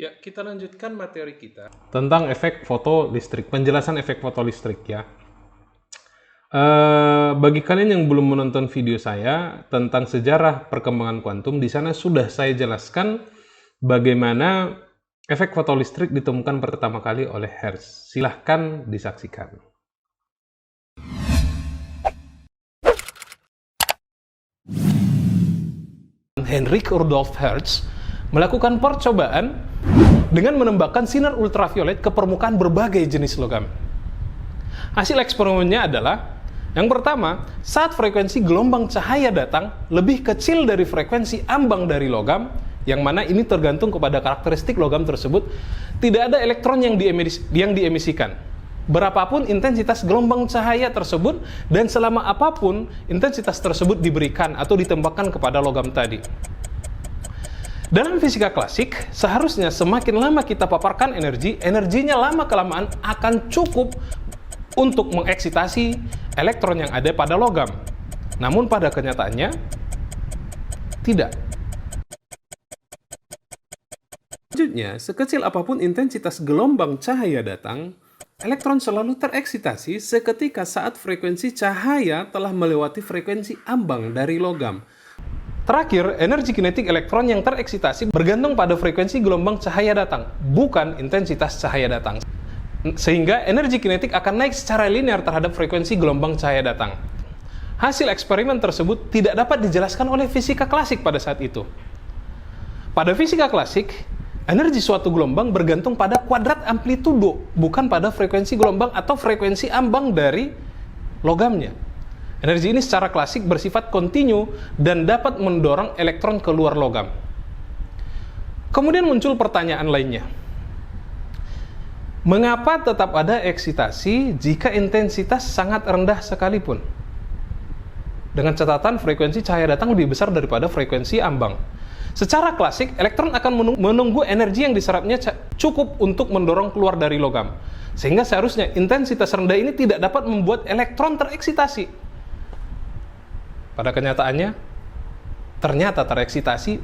Ya, kita lanjutkan materi kita tentang efek fotolistrik, penjelasan efek fotolistrik ya. Bagi kalian yang belum menonton video saya tentang sejarah perkembangan kuantum, di sana sudah saya jelaskan bagaimana efek fotolistrik ditemukan pertama kali oleh Hertz. Silahkan disaksikan. Heinrich Rudolf Hertz melakukan percobaan dengan menembakkan sinar ultraviolet ke permukaan berbagai jenis logam. Hasil eksperimennya adalah, yang pertama, saat frekuensi gelombang cahaya datang lebih kecil dari frekuensi ambang dari logam, yang mana ini tergantung kepada karakteristik logam tersebut, tidak ada elektron yang diemisikan. Berapapun intensitas gelombang cahaya tersebut, dan selama apapun intensitas tersebut diberikan atau ditembakkan kepada logam tadi. Dalam fisika klasik, seharusnya semakin lama kita paparkan energi, energinya lama-kelamaan akan cukup untuk mengeksitasi elektron yang ada pada logam. Namun pada kenyataannya, tidak. Selanjutnya, sekecil apapun intensitas gelombang cahaya datang, elektron selalu tereksitasi seketika saat frekuensi cahaya telah melewati frekuensi ambang dari logam. Terakhir, energi kinetik elektron yang tereksitasi bergantung pada frekuensi gelombang cahaya datang, bukan intensitas cahaya datang. Sehingga energi kinetik akan naik secara linear terhadap frekuensi gelombang cahaya datang. Hasil eksperimen tersebut tidak dapat dijelaskan oleh fisika klasik pada saat itu. Pada fisika klasik, energi suatu gelombang bergantung pada kuadrat amplitudo, bukan pada frekuensi gelombang atau frekuensi ambang dari logamnya. Energi ini secara klasik bersifat kontinu dan dapat mendorong elektron keluar logam. Kemudian muncul pertanyaan lainnya. Mengapa tetap ada eksitasi jika intensitas sangat rendah sekalipun? Dengan catatan frekuensi cahaya datang lebih besar daripada frekuensi ambang. Secara klasik, elektron akan menunggu energi yang diserapnya cukup untuk mendorong keluar dari logam. Sehingga seharusnya intensitas rendah ini tidak dapat membuat elektron tereksitasi. Pada kenyataannya, ternyata tereksitasi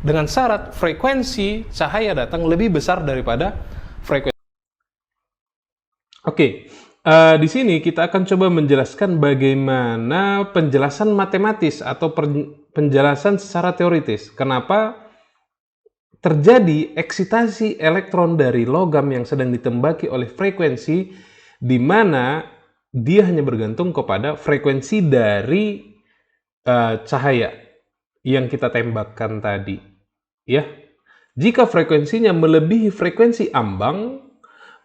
dengan syarat frekuensi cahaya datang lebih besar daripada frekuensi. Oke, di sini kita akan coba menjelaskan bagaimana penjelasan matematis atau penjelasan secara teoritis. Kenapa terjadi eksitasi elektron dari logam yang sedang ditembaki oleh frekuensi di mana dia hanya bergantung kepada frekuensi dari cahaya yang kita tembakkan tadi. Ya, jika frekuensinya melebihi frekuensi ambang,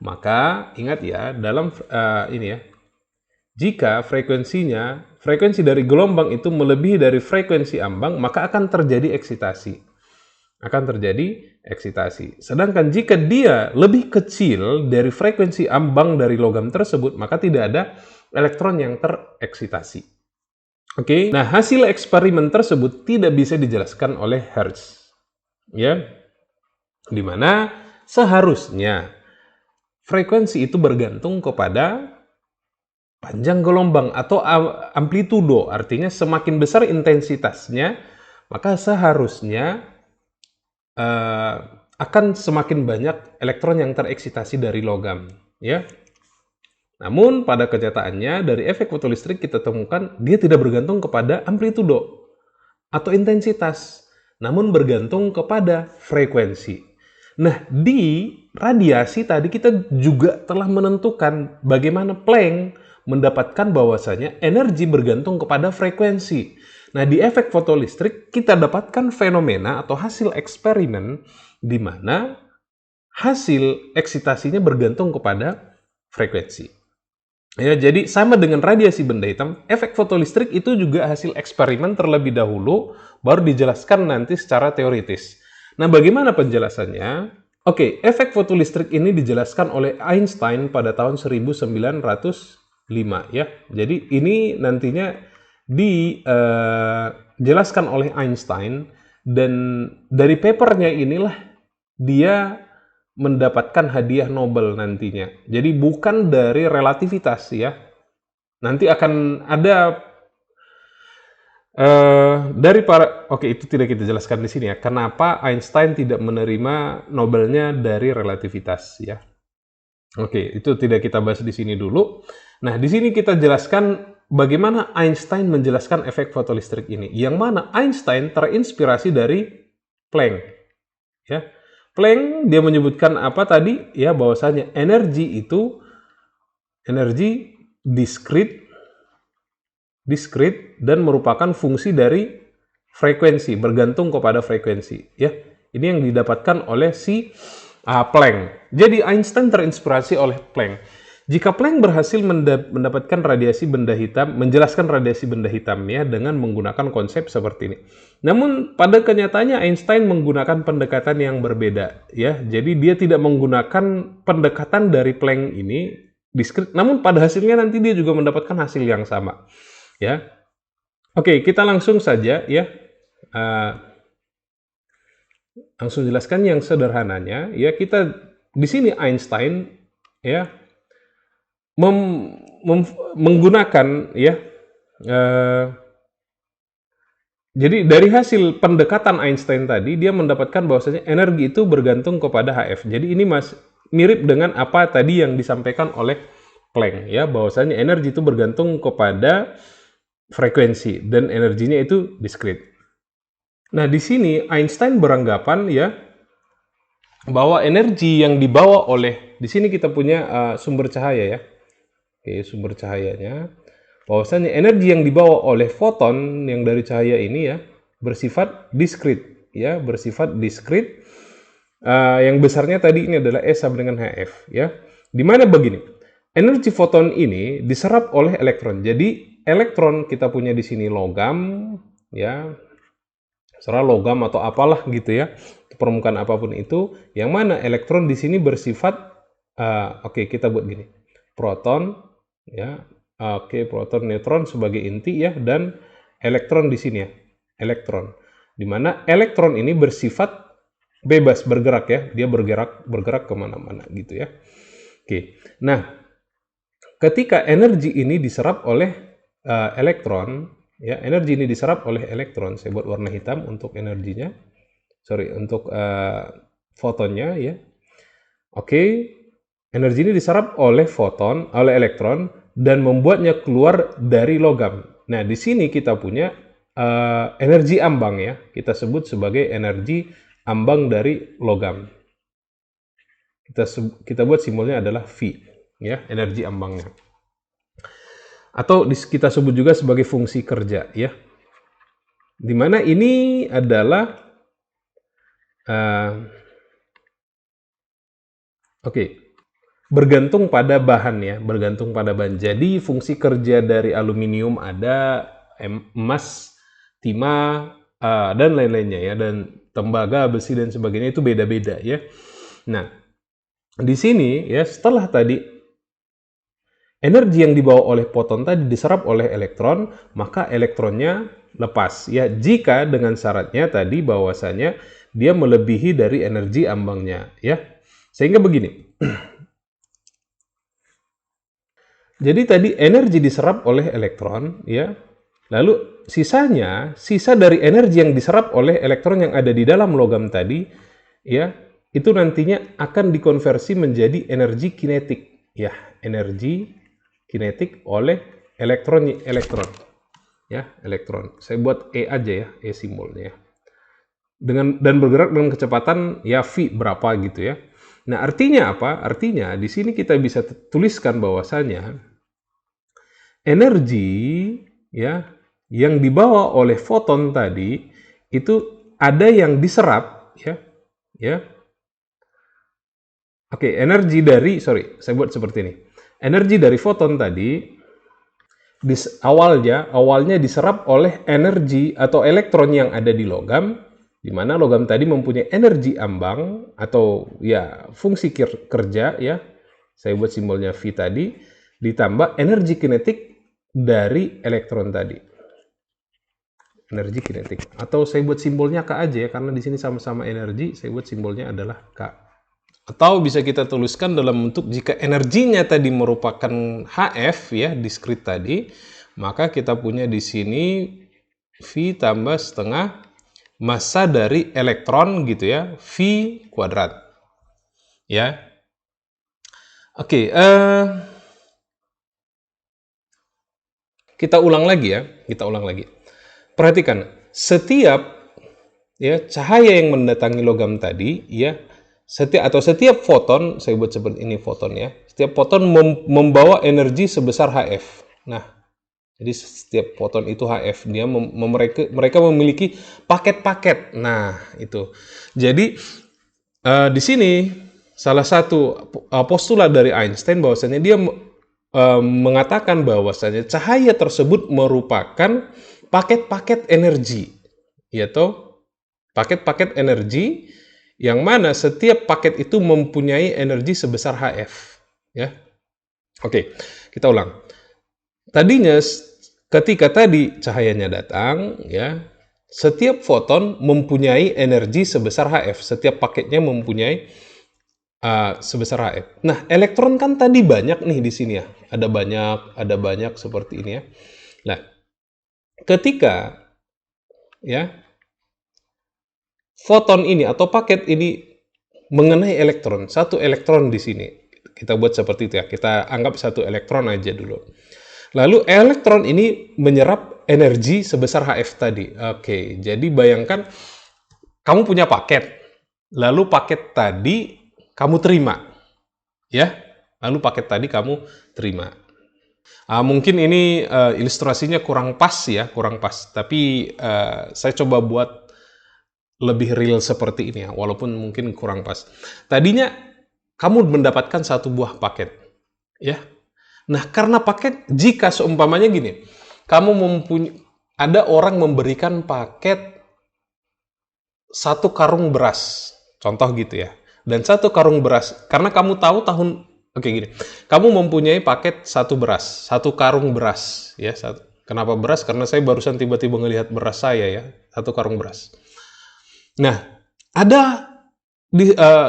maka ingat ya, dalam jika frekuensi dari gelombang itu melebihi dari frekuensi ambang, maka akan terjadi eksitasi. Sedangkan jika dia lebih kecil dari frekuensi ambang dari logam tersebut, maka tidak ada elektron yang tereksitasi. Oke, nah hasil eksperimen tersebut tidak bisa dijelaskan oleh Hertz. Ya, dimana seharusnya frekuensi itu bergantung kepada panjang gelombang atau amplitudo, artinya semakin besar intensitasnya, maka seharusnya akan semakin banyak elektron yang tereksitasi dari logam. Ya. Namun pada kenyataannya dari efek fotolistrik kita temukan dia tidak bergantung kepada amplitudo atau intensitas, namun bergantung kepada frekuensi. Nah, di radiasi tadi kita juga telah menentukan bagaimana Planck mendapatkan bahwasanya energi bergantung kepada frekuensi. Nah, di efek fotolistrik kita dapatkan fenomena atau hasil eksperimen di mana hasil eksitasinya bergantung kepada frekuensi. Ya, jadi sama dengan radiasi benda hitam, efek fotolistrik itu juga hasil eksperimen terlebih dahulu, baru dijelaskan nanti secara teoritis. Nah, bagaimana penjelasannya? Oke, efek fotolistrik ini dijelaskan oleh Einstein pada tahun 1905 ya. Jadi ini nantinya dijelaskan oleh Einstein, dan dari papernya inilah dia mendapatkan hadiah Nobel nantinya. Jadi bukan dari relativitas ya. Nanti akan ada Oke, itu tidak kita jelaskan di sini ya. Kenapa Einstein tidak menerima Nobelnya dari relativitas ya? Oke, itu tidak kita bahas di sini dulu. Nah, di sini kita jelaskan bagaimana Einstein menjelaskan efek fotolistrik ini. Yang mana Einstein terinspirasi dari Planck. Ya, Planck dia menyebutkan apa tadi? Ya, bahwasanya energi itu energi diskrit dan merupakan fungsi dari frekuensi, bergantung kepada frekuensi. Ya, ini yang didapatkan oleh si Planck. Jadi Einstein terinspirasi oleh Planck. Jika Planck berhasil mendapatkan radiasi benda hitam, menjelaskan radiasi benda hitam ya dengan menggunakan konsep seperti ini. Namun pada kenyataannya Einstein menggunakan pendekatan yang berbeda ya. Jadi dia tidak menggunakan pendekatan dari Planck ini diskrit, namun pada hasilnya nanti dia juga mendapatkan hasil yang sama. Ya, oke, kita langsung saja ya, langsung jelaskan yang sederhananya ya. Kita di sini Einstein ya menggunakan ya, jadi dari hasil pendekatan Einstein tadi dia mendapatkan bahwasanya energi itu bergantung kepada Hf. Jadi ini mirip dengan apa tadi yang disampaikan oleh Planck ya, bahwasanya energi itu bergantung kepada frekuensi dan energinya itu diskrit. Nah, di sini Einstein beranggapan ya bahwa energi yang dibawa oleh, di sini kita punya sumber cahaya ya. Oke, sumber cahayanya. Bahwasanya energi yang dibawa oleh foton yang dari cahaya ini ya bersifat diskrit ya, bersifat diskrit. Yang besarnya tadi ini adalah E sama dengan Hf ya. Dimana begini, energi foton ini diserap oleh elektron. Jadi elektron kita punya di sini logam ya, serah logam atau apalah gitu ya, permukaan apapun itu, yang mana elektron di sini bersifat oke, kita buat gini, proton ya, oke, proton neutron sebagai inti ya, dan elektron di sini ya, elektron, dimana elektron ini bersifat bebas bergerak ya, dia bergerak kemana-mana gitu ya. Oke, nah ketika energi ini diserap oleh elektron ya, energi ini diserap oleh elektron, saya buat warna hitam untuk energinya, untuk fotonnya ya. Oke, energi ini diserap oleh elektron dan membuatnya keluar dari logam. Nah, di sini kita punya energi ambang ya, kita sebut sebagai energi ambang dari logam. Kita buat simbolnya adalah V ya, energi ambangnya. Atau kita sebut juga sebagai fungsi kerja ya, dimana ini adalah bergantung pada bahan ya, bergantung pada bahan. Jadi fungsi kerja dari aluminium ada, emas, timah, dan lain-lainnya ya, dan tembaga, besi dan sebagainya itu beda-beda ya. Nah, di sini ya, setelah tadi energi yang dibawa oleh foton tadi diserap oleh elektron, maka elektronnya lepas ya, jika dengan syaratnya tadi bahwasanya dia melebihi dari energi ambangnya ya. Sehingga begini. Jadi tadi energi diserap oleh elektron ya. Lalu sisa dari energi yang diserap oleh elektron yang ada di dalam logam tadi ya, itu nantinya akan dikonversi menjadi energi kinetik ya, energi kinetik oleh elektron ya, elektron. Saya buat E aja ya, E simbolnya. Dan bergerak dengan kecepatan ya V berapa gitu ya. Nah, artinya apa? Artinya di sini kita bisa tuliskan bahwasanya energi ya yang dibawa oleh foton tadi itu ada yang diserap ya. Ya. Oke, energi dari saya buat seperti ini. Energi dari foton tadi awalnya diserap oleh energi atau elektron yang ada di logam, di mana logam tadi mempunyai energi ambang atau ya fungsi kerja ya. Saya buat simbolnya V tadi, ditambah energi kinetik dari elektron tadi. Energi kinetik, atau saya buat simbolnya K aja ya, karena di sini sama-sama energi, saya buat simbolnya adalah K. Atau bisa kita tuliskan dalam bentuk jika energinya tadi merupakan Hf ya, diskrit tadi, maka kita punya di sini V tambah setengah massa dari elektron gitu ya, V kuadrat. Ya. Oke, kita ulang lagi ya, kita ulang lagi. Perhatikan, setiap cahaya yang mendatangi logam tadi ya, setiap foton, saya buat seperti ini foton ya, setiap foton membawa energi sebesar HF. Nah, jadi setiap foton itu HF, mereka memiliki paket-paket. Nah, itu. Jadi di sini salah satu postulat dari Einstein bahwasanya dia mengatakan bahwasanya cahaya tersebut merupakan paket-paket energi, yaitu paket-paket energi yang mana setiap paket itu mempunyai energi sebesar HF. Ya, oke, kita ulang. Tadinya ketika tadi cahayanya datang, ya, setiap foton mempunyai energi sebesar HF. Setiap paketnya mempunyai sebesar HF. Nah, elektron kan tadi banyak nih di sini ya. Ada banyak seperti ini ya. Nah, ketika ya foton ini atau paket ini mengenai elektron, satu elektron di sini. Kita buat seperti itu ya. Kita anggap satu elektron aja dulu. Lalu elektron ini menyerap energi sebesar HF tadi. Oke, jadi bayangkan kamu punya paket. Lalu paket tadi kamu terima. Ya. Lalu paket tadi kamu terima. Mungkin ini ilustrasinya kurang pas ya, kurang pas. Tapi saya coba buat lebih real seperti ini ya, walaupun mungkin kurang pas. Tadinya kamu mendapatkan satu buah paket, ya. Nah, karena paket, jika seumpamanya gini, ada orang memberikan paket satu karung beras, contoh gitu ya, dan satu karung beras, karena kamu tahu gini, kamu mempunyai paket satu karung beras, ya. Kenapa beras? Karena saya barusan tiba-tiba ngelihat beras saya ya, satu karung beras. Nah, ada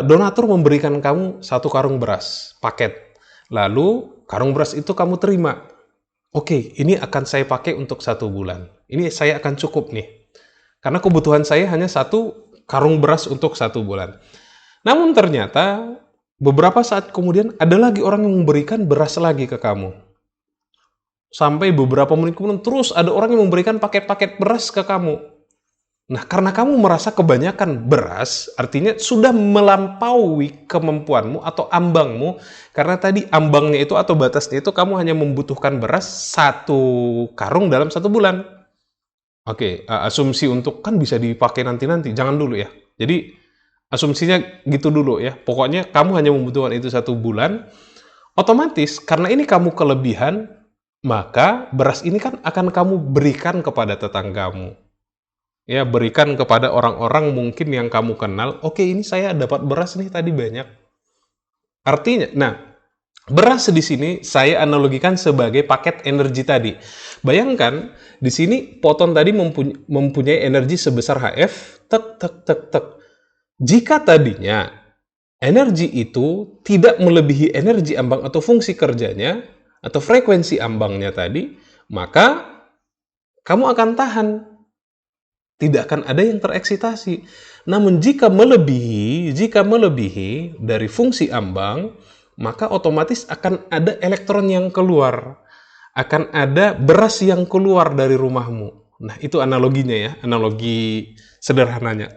donatur memberikan kamu satu karung beras, paket. Lalu, karung beras itu kamu terima. Oke, ini akan saya pakai untuk 1 bulan. Ini saya akan cukup nih. Karena kebutuhan saya hanya satu karung beras untuk 1 bulan. Namun ternyata, beberapa saat kemudian ada lagi orang yang memberikan beras lagi ke kamu. Sampai beberapa menit kemudian terus ada orang yang memberikan paket-paket beras ke kamu. Nah, karena kamu merasa kebanyakan beras, artinya sudah melampaui kemampuanmu atau ambangmu, karena tadi ambangnya itu atau batasnya itu kamu hanya membutuhkan beras 1 karung dalam 1 bulan. Oke, asumsi untuk kan bisa dipakai nanti-nanti, jangan dulu ya. Jadi, asumsinya gitu dulu ya. Pokoknya kamu hanya membutuhkan itu 1 bulan, otomatis karena ini kamu kelebihan, maka beras ini kan akan kamu berikan kepada tetanggamu. Ya, berikan kepada orang-orang mungkin yang kamu kenal, oke ini saya dapat beras nih tadi banyak. Artinya, nah, beras di sini saya analogikan sebagai paket energi tadi. Bayangkan, di sini foton tadi mempunyai energi sebesar HF, tek. Jika tadinya energi itu tidak melebihi energi ambang atau fungsi kerjanya, atau frekuensi ambangnya tadi, maka kamu akan tahan. Tidak akan ada yang tereksitasi. Namun jika melebihi dari fungsi ambang, maka otomatis akan ada elektron yang keluar. Akan ada beras yang keluar dari rumahmu. Nah, itu analoginya ya, analogi sederhananya.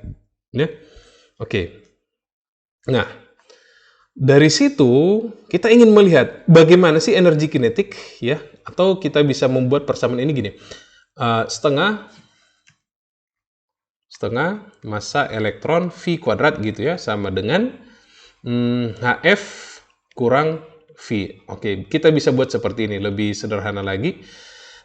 Ya. Oke. Nah, dari situ kita ingin melihat bagaimana sih energi kinetik ya, atau kita bisa membuat persamaan ini gini. Setengah massa elektron V kuadrat gitu ya, sama dengan HF kurang V. Oke, kita bisa buat seperti ini, lebih sederhana lagi.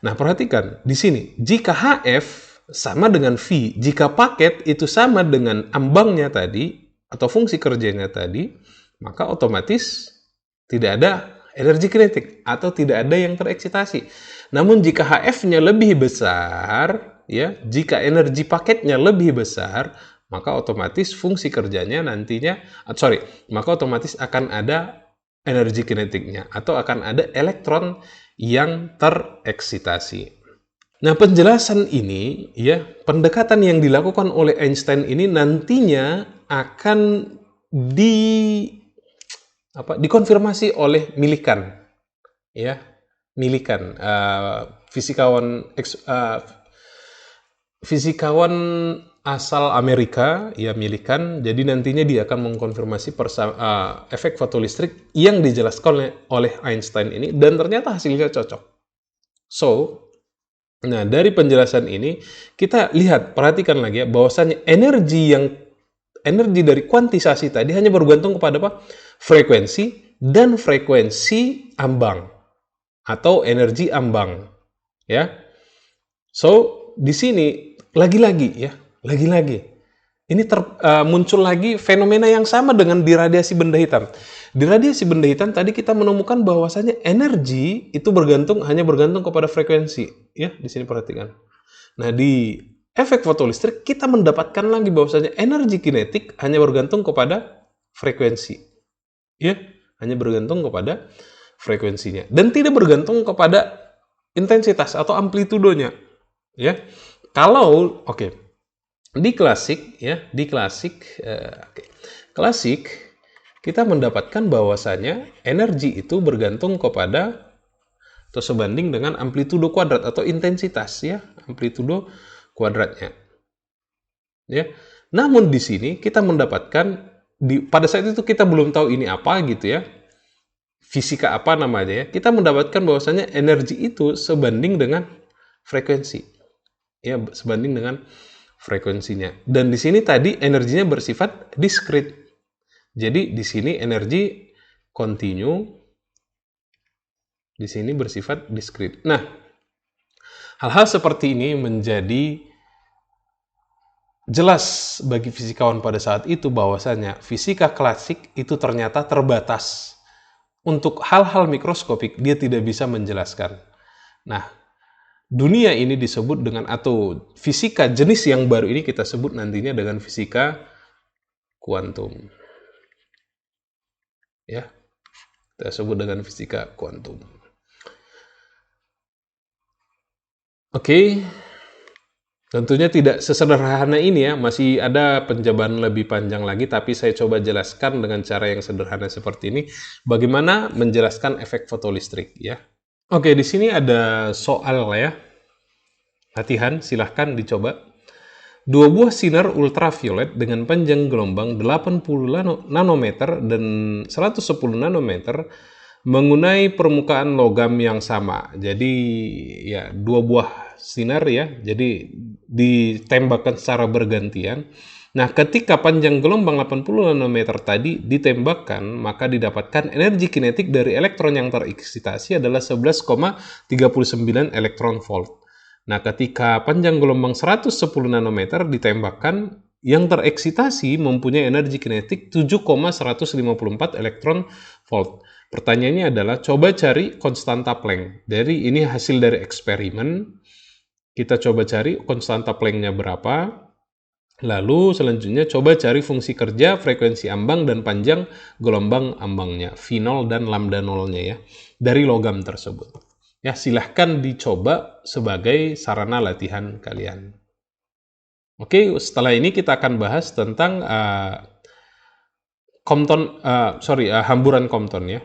Nah, perhatikan, di sini, jika HF sama dengan V, jika paket itu sama dengan ambangnya tadi, atau fungsi kerjanya tadi, maka otomatis tidak ada energi kinetik, atau tidak ada yang tereksitasi. Namun jika HF-nya lebih besar, ya, jika energi paketnya lebih besar, maka otomatis fungsi kerjanya maka otomatis akan ada energi kinetiknya, atau akan ada elektron yang tereksitasi. Nah, penjelasan ini ya, pendekatan yang dilakukan oleh Einstein ini nantinya akan dikonfirmasi oleh Millikan, ya. Millikan, fisikawan asal Amerika, ya, Millikan. Jadi nantinya dia akan mengkonfirmasi efek fotolistrik yang dijelaskan oleh Einstein ini, dan ternyata hasilnya cocok. So, nah, dari penjelasan ini kita lihat, perhatikan lagi ya, bahwasannya energi dari kuantisasi tadi hanya bergantung kepada apa? Frekuensi dan frekuensi ambang atau energi ambang, ya. So, di sini lagi-lagi ini muncul lagi fenomena yang sama dengan di radiasi benda hitam. Di radiasi benda hitam tadi kita menemukan bahwasanya energi itu hanya bergantung kepada frekuensi, ya. Di sini perhatikan. Nah, di efek fotolistrik kita mendapatkan lagi bahwasanya energi kinetik hanya bergantung kepada frekuensi, ya, hanya bergantung kepada frekuensinya dan tidak bergantung kepada intensitas atau amplitudonya, ya. Kalau di klasik, ya, klasik kita mendapatkan bahwasanya energi itu bergantung kepada atau sebanding dengan amplitudo kuadrat atau intensitas, ya, amplitudo kuadratnya, ya. Namun di sini kita mendapatkan pada saat itu kita belum tahu ini apa gitu, ya, fisika apa namanya, ya. Kita mendapatkan bahwasanya energi itu sebanding dengan frekuensi, ya, sebanding dengan frekuensinya. Dan di sini tadi energinya bersifat diskrit. Jadi di sini energi kontinu, di sini bersifat diskrit. Nah, hal-hal seperti ini menjadi jelas bagi fisikawan pada saat itu bahwasanya fisika klasik itu ternyata terbatas. Untuk hal-hal mikroskopik dia tidak bisa menjelaskan. Nah, dunia ini disebut dengan, atau fisika jenis yang baru ini kita sebut nantinya dengan fisika kuantum. Ya, kita sebut dengan fisika kuantum. Oke. Tentunya tidak sesederhana ini, ya, masih ada penjabaran lebih panjang lagi, tapi saya coba jelaskan dengan cara yang sederhana seperti ini, bagaimana menjelaskan efek fotolistrik, ya. Oke, di sini ada soal, ya. Latihan, silahkan dicoba. Dua buah sinar ultraviolet dengan panjang gelombang 80 nanometer dan 110 nanometer mengenai permukaan logam yang sama. Jadi, ya, dua buah sinar, ya, jadi ditembakkan secara bergantian. Nah, ketika panjang gelombang 80 nanometer tadi ditembakkan, maka didapatkan energi kinetik dari elektron yang tereksitasi adalah 11,39 elektron volt. Nah, ketika panjang gelombang 110 nanometer ditembakkan, yang tereksitasi mempunyai energi kinetik 7,154 elektron volt. Pertanyaannya adalah, coba cari konstanta Planck. Ini hasil dari eksperimen. Kita coba cari konstanta Planck-nya berapa. Lalu selanjutnya coba cari fungsi kerja, frekuensi ambang, dan panjang gelombang ambangnya, V0 dan lambda 0-nya, ya, dari logam tersebut. Ya, silahkan dicoba sebagai sarana latihan kalian. Oke, setelah ini kita akan bahas tentang hamburan Compton, ya.